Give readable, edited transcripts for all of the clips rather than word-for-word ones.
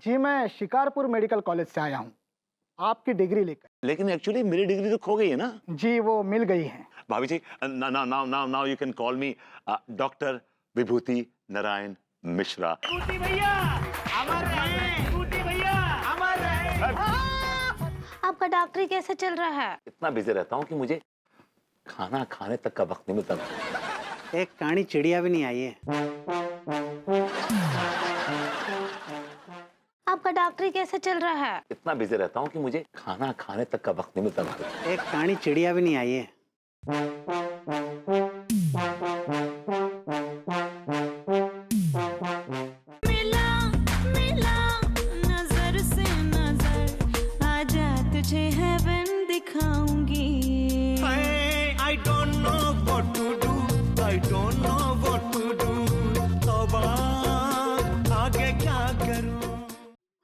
जी मैं Shikarpur medical college से आया हूँ आपकी डिग्री लेकर। लेकिन एक्चुअली मेरी डिग्री तो खो गई है ना। जी वो मिल गई है। भाभी जी, now you can call me doctor Vibhuti Narayan Mishra. Vibhuti भैया अमर रहे, विभूति भैया अमर रहे। आपका डॉक्टरी कैसे चल रहा है? इतना बिजी रहता हूँ कि मुझे खाना खाने तक का वक्त नहीं मिलता। एक कानी चिड़िया भी नहीं आई है। आपका डॉक्टरी कैसे चल रहा है? इतना बिजी रहता हूँ कि मुझे खाना खाने तक का वक्त नहीं मिलता। एक कानी चिड़िया भी नहीं आई है। मिला नजर से नजर, आजा तुझे हेवन दिखाऊंगी। I don't know what to do, I don't know what to do, तौबा आगे क्या करूं।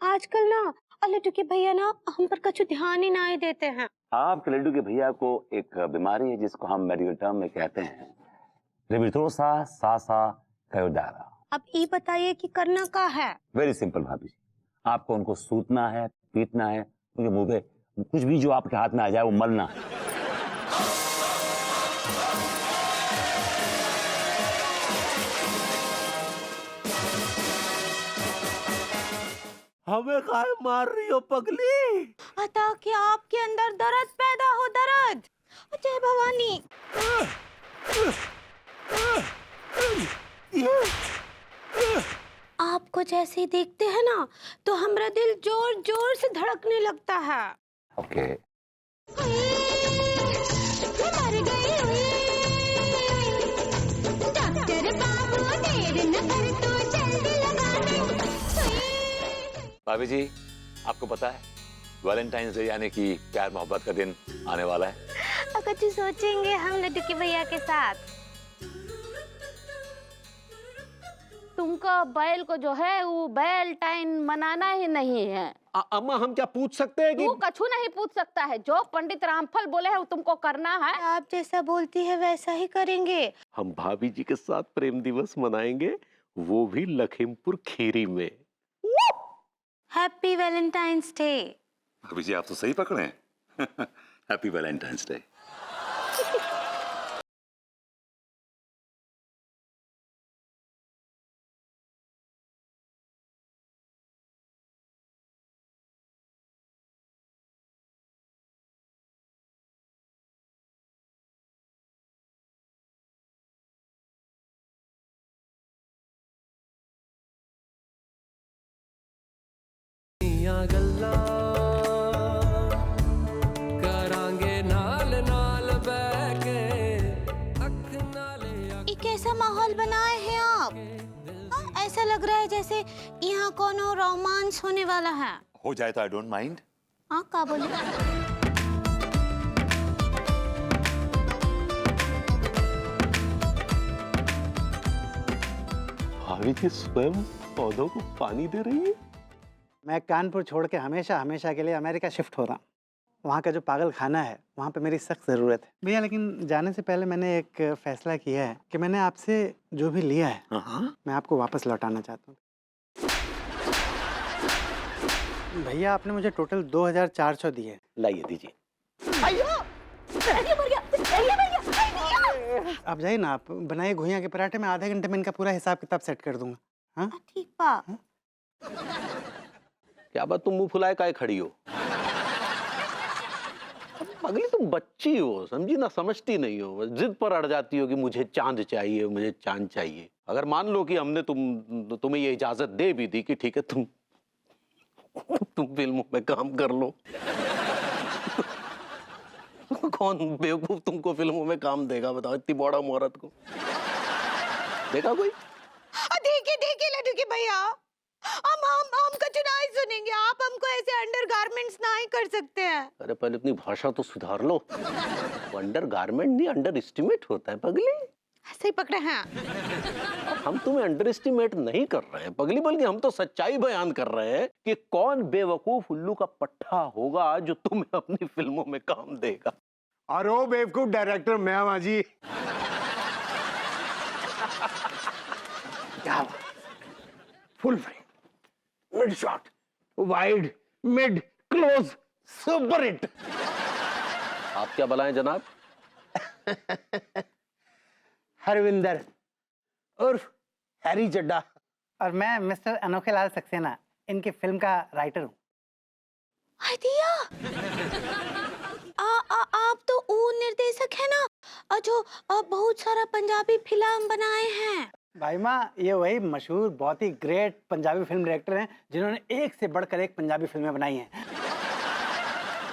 आजकल ना लड्डू के भैया ना हम पर कछु ध्यान ही नहीं देते हैं। आपके लड्डू के भैया को एक बीमारी है जिसको हम मेडिकल टर्म में कहते हैं रेबिथोसा सासा कायोडारा। अब ये बताइए कि करना क्या है? वेरी सिंपल भाभी जी, आपको उनको सूतना है, पीटना है, उनके मुंह पे कुछ भी जो आपके हाथ में आ जाए वो मलना है। हमें काहे मार रही हो पगली? ताकि आपके अंदर दर्द पैदा हो। दर्द। जय भवानी। आपको जैसे ही देखते हैं ना तो हमारा दिल जोर जोर से धड़कने लगता है। ओके। मर गई डॉक्टर बाबू, देर न कर तू जल्दी लगा दे। भाभी जी, आपको पता है वैलेंटाइंस डे यानी कि प्यार मोहब्बत का दिन आने वाला है। अगर कुछ सोचेंगे हम लड्डू के भैया के साथ। तुमको बैल को जो है वो वैलेंटाइन मनाना ही नहीं है। अम्मा हम क्या पूछ सकते हैं कि तू कछु नहीं पूछ सकता है। जो पंडित रामफल बोले है वो तुमको करना है। आप जैसा बोलती है वैसा ही करेंगे। हम भाभी जी के साथ प्रेम दिवस मनाएंगे, वो भी लखीमपुर खीरी में। Happy Valentine's day. भाभी जी आप तो सही पकड़े हैं। Happy Valentine's day. गल्ला करांगे नाल नाल बैके अख नाले। ये कैसा माहौल बनाए हैं आप? ऐसा लग रहा है जैसे यहाँ कोनो रोमांस होने वाला है। हो जाए तो आई डोंट माइंड। हाँ क्या बोले? भाभी जी स्वयं पौधों को पानी दे रही है। मैं कानपुर छोड़ के हमेशा हमेशा के लिए अमेरिका शिफ्ट हो रहा हूँ। वहाँ का जो पागल खाना है वहाँ पे मेरी सख्त ज़रूरत है भैया। लेकिन जाने से पहले मैंने एक फैसला किया है कि मैंने आपसे जो भी लिया है मैं आपको वापस लौटाना चाहता हूँ। भैया आपने मुझे टोटल 2400 दिए। लाइए दीजिए। आप जाइए ना, आप बनाए घुइयाँ के पराठे में आधे घंटे में इनका पूरा हिसाब किताब सेट कर दूंगा। हाँ ठीक बा। क्या बात, तुम मुंह फुलाए काहे खड़ी हो? पगली तुम बच्ची हो, समझी ना, समझती नहीं हो, जिद पर अड़ जाती हो कि मुझे चांद चाहिए, मुझे चांद चाहिए। अगर मान लो कि हमने तुम्हें ये इजाजत दे भी दी कि ठीक है तुम फिल्मों में काम कर लो, कौन बेवकूफ तुमको फिल्मों में काम देगा बताओ, इतनी बड़ा औरत को देखा कोई? देखिए देखिए लड्डू के भैया, हम का चुनाव सुनेंगे। आप हमको ऐसे अंडर गारमेंट्स नहीं कर सकते हैं। अरे पहले अपनी भाषा तो सुधार लो। अंडर गारमेंट नहीं, अंडर एस्टिमेट होता है पगली। सही पकड़े हैं। हम तुम्हें अंडर एस्टिमेट नहीं कर रहे हैं पगली, बल्कि हम तो सच्चाई बयान कर रहे हैं कि कौन बेवकूफ उल्लू का पट्टा होगा जो तुम्हें अपनी फिल्मों में काम देगा। और वो बेवकूफ डायरेक्टर मैं हूं जी। क्या full frame, mid shot, wide, mid, close, super hit. आप क्या बुलाएं जनाब? हरविंदर उर्फ हैरी चड्डा। और मैं मिस्टर अनोखे लाल सक्सेना, इनकी फिल्म का राइटर हूँ। आइडिया आप तो वो निर्देशक है ना जो बहुत सारा पंजाबी फिल्म बनाए हैं। भाई माँ, ये वही मशहूर बहुत ही ग्रेट पंजाबी फिल्म डायरेक्टर हैं जिन्होंने एक से बढ़कर एक पंजाबी फिल्में बनाई हैं।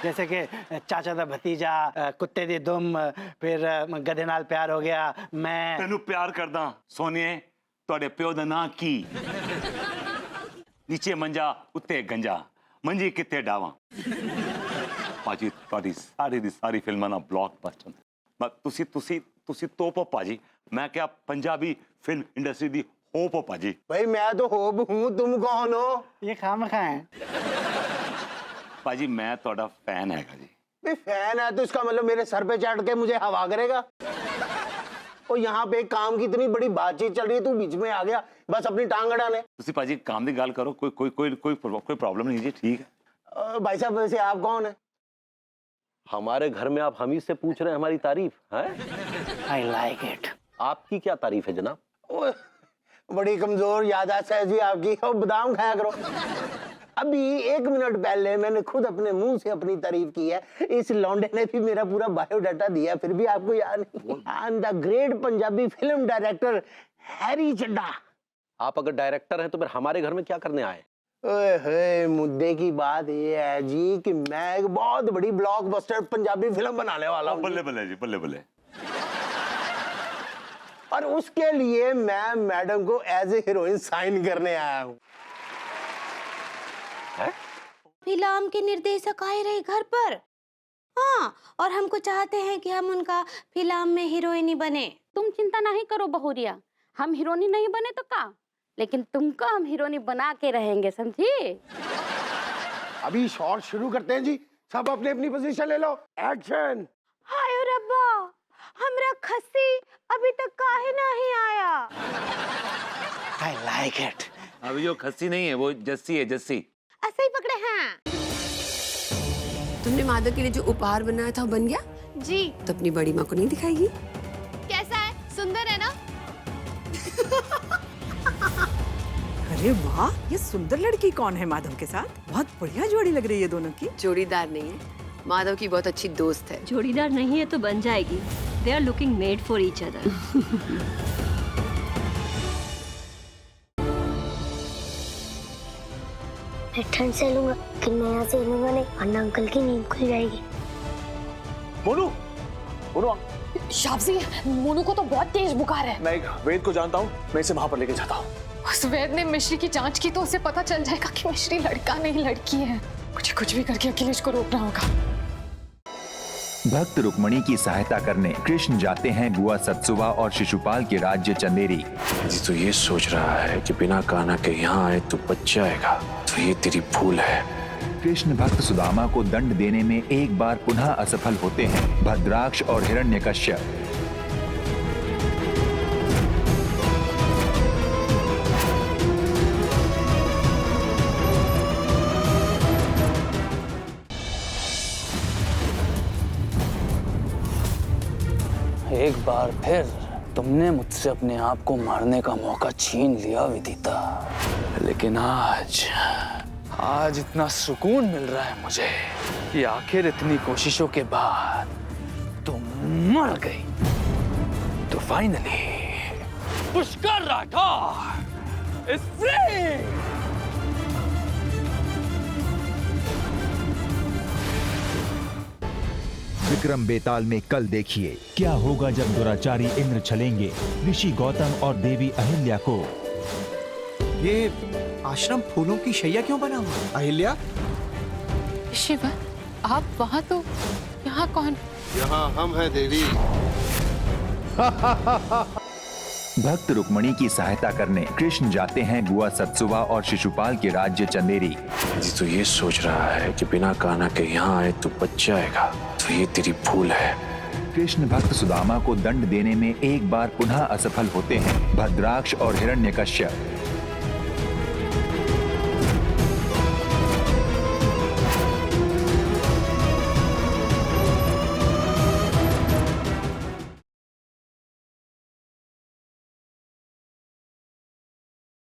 जैसे कि चाचा दा भतीजा, कुत्ते दी दुम, फिर गधे नाल प्यार हो गया, मैं तेनू प्यार करदा सोनिए, ਤੁਹਾਡੇ ਪਿਓ ਦਾ ਨਾਂ ਕੀ? ਨੀਚੇ ਮੰਜਾ ਉੱਤੇ ਗੰਜਾ, ਮੰਜੀ ਕਿੱਥੇ ਡਾਵਾਂ। ਭਾਜੀ ਤੁਹਾਡੀ ਸਾਰੀ ਦੀ ਸਾਰੀ ਫਿਲਮਾਂ ਦਾ ਬਲੌਕਬਸਟਰ। ਮੈਂ ਤੁਸੀਂ ਤੋਪ ਹੋ ਭਾਜੀ। ਮੈਂ ਕਿਹਾ ਪੰਜਾਬੀ ਫਿਲਮ ਇੰਡਸਟਰੀ ਦੀ ਹੋਪ ਹੋ ਭਾਜੀ। भाई मैं तो होप हूँ, तुम कौन हो? ये खामखा हैं। ਭਾਜੀ ਮੈਂ ਤੁਹਾਡਾ ਫੈਨ ਹੈਗਾ ਜੀ। भाई फैन है तो इसका मतलब मेरे सर पे चढ़ के मुझे हवा करेगा? और यहाँ पे काम की इतनी बड़ी बातचीत चल रही है, तू बीच में आ गया बस अपनी टांग अड़ाने। ਤੁਸੀਂ ਭਾਜੀ ਕੰਮ ਦੀ ਗੱਲ ਕਰੋ, ਕੋਈ प्रॉब्लम नहीं जी, ठीक है। भाई साहब वैसे आप कौन है? हमारे घर में आप हम ही से पूछ रहे हैं हमारी तारीफ है? I like it। आपकी क्या तारीफ है जनाब? ओए, बड़ी कमजोर याददाश्त है जी आपकी। और बादाम खाया करो। अभी 1 मिनट पहले मैंने खुद अपने मुंह से अपनी तारीफ की है। इस लौंडे ने भी मेरा पूरा बायोडाटा दिया, फिर भी आपको याद नहीं। I am the great Punjabi film director Harry Chadda. आप अगर डायरेक्टर हैं तो फिर हमारे घर में क्या करने आए? ओए होए, मुद्दे की बात ये है जी कि मैं एक बहुत बड़ी ब्लॉकबस्टर पंजाबी फिल्म बनाने वाला हूँ। बल्ले बल्ले जी, बल्ले बल्ले। और उसके लिए मैं मैडम को एज ए हीरोइन साइन करने आया हूँ। फिल्म के निर्देशक आए रहे घर पर। हाँ, और हमको चाहते हैं कि हम उनका फिल्म में हीरोइनी बने। तुम चिंता नहीं करो बहुरिया, हम हीरोइनी नहीं बने तो का, लेकिन तुमको हम हीरोइनी बना के रहेंगे, समझी? अभी शॉट शुरू करते हैं जी, सब अपनी अपनी पोजीशन ले लो। एक्शन। हाय रब्बा, हमरा खस्सी अभी तक काहे नहीं आया। I like it। अभी जो खस्सी नहीं है वो जस्सी है, जस्सी। ऐसे ही पकड़े हैं। तुमने माधव के लिए जो उपहार बनाया था वो बन गया? जी। तो अपनी बड़ी माँ को नहीं दिखाएगी? कैसा है? सुंदर है ना? अरे वाह, ये सुंदर लड़की कौन है माधव के साथ? बहुत बढ़िया जोड़ी लग रही है दोनों की। जोड़ीदार नहीं है, माधव की बहुत अच्छी दोस्त है। जोड़ीदार नहीं है तो बन जाएगी। They are looking made for each other। मैं ठंड से लूंगा, लेकिन मैं यहाँ से लूंगा नहीं, वरना अंकल की नींद खुल जाएगी। मोनू, मोनू शाप जी, मोनू को तो बहुत तेज बुखार है। मैं एक वेद को जानता हूँ, मैं इसे वहां पर लेके जाता हूँ। उस वेद ने मिश्री की जांच की तो उसे पता चल जाएगा कि मिश्री लड़का नहीं लड़की है। मुझे कुछ भी करके अखिलेश को रोकना होगा। भक्त रुक्मणी की सहायता करने कृष्ण जाते हैं बुआ सतसुवा और शिशुपाल के राज्य चंदेरी। जी तो ये सोच रहा है कि बिना कान्हा के यहाँ आए तो बच जाएगा, तो ये तेरी भूल है। कृष्ण भक्त सुदामा को दंड देने में एक बार पुनः असफल होते हैं भद्राक्ष और हिरण्यकश्यप। एक बार फिर तुमने मुझसे अपने आप को मारने का मौका छीन लिया विदिता, लेकिन आज इतना सुकून मिल रहा है मुझे कि आखिर इतनी कोशिशों के बाद तुम मर गई। तो finally Pushkar Rathore is free. Vikram Betaal में कल देखिए क्या होगा जब दुराचारी इंद्र छलेंगे ऋषि गौतम और देवी अहिल्या को। ये आश्रम फूलों की शैया क्यों बना हुआ? अहिल्या, शिवा, आप वहाँ तो यहाँ कौन? यहाँ हम हैं देवी। भक्त रुक्मणी की सहायता करने कृष्ण जाते हैं बुआ सतसुवा और शिशुपाल के राज्य चंदेरी। जी तो ये सोच रहा है कि बिना कान्हा के यहाँ आए तो बच जाएगा, तो ये तेरी भूल है। कृष्ण भक्त सुदामा को दंड देने में एक बार पुनः असफल होते हैं भद्राक्ष और हिरण्यकश्यप।